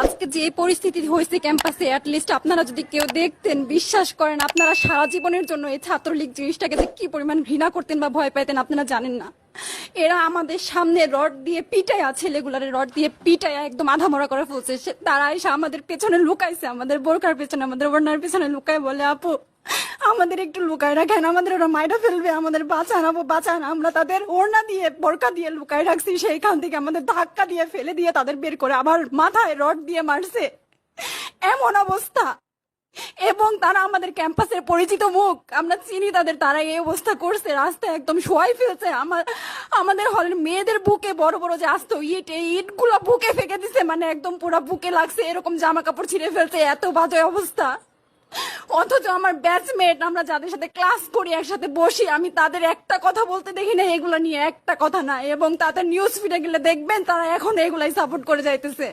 আজকে যে পরিস্থিতি হয়েছে ক্যাম্পাসে, অ্যাটলিস্ট আপনারা যদি কেউ দেখতেন, বিশ্বাস করেন আপনারা সারা জীবনের জন্য এই ছাত্রলীগ জিনিসটাকে যে কি পরিমাণ ঘৃণা করতেন বা ভয় পাইতেন আপনারা জানেন না। এরা আমাদের সামনে রড দিয়ে পিটায়া, ছেলেগুলারে রড দিয়ে পিটায়া একদম আধা মরা করে ফেলছে। তারা এসে আমাদের পেছনে লুকাইছে, আমাদের বোরকার পেছনে, আমাদের ওড়নার পেছনে লুকায় বলে, আপু আমাদের একটু লুকায় রাখেন, আমাদের ওরা মাইরা ফেলবে, আমাদের বাঁচান আপু বাঁচান। আমরা তাদের ওড়না দিয়ে বোরকা দিয়ে লুকায় রাখছি, সেইখান থেকে আমাদের ধাক্কা দিয়ে ফেলে দিয়ে তাদের বের করে আবার মাথায় রড দিয়ে মারছে, এমন অবস্থা। এবং তারা আমাদের ক্যাম্পাসের পরিচিত মুখ, আমরা চিনি তাদের, তারা এই অবস্থা করছে, রাস্তায় একদম শোয়াই ফেলছে। আমাদের হলের মেয়েদের বুকে বড় বড় যে আসতো ইট, এই ইটগুলো বুকে ফেঁকে দিছে, মানে একদম পুরো বুকে লাগছে, এরকম জামা কাপড় ছিঁড়ে ফেলছে, এত বাজে অবস্থা। অথচ আমার ব্যাচমেট, আমরা যাদের সাথে ক্লাস করি একসাথে বসি, আমি তাদের একটা কথা বলতে দেখি না এগুলো নিয়ে, একটা কথা না। এবং তাদের নিউজ ফিডে গেলে দেখবেন তারা এখন এগুলাই সাপোর্ট করে যাইতেছে।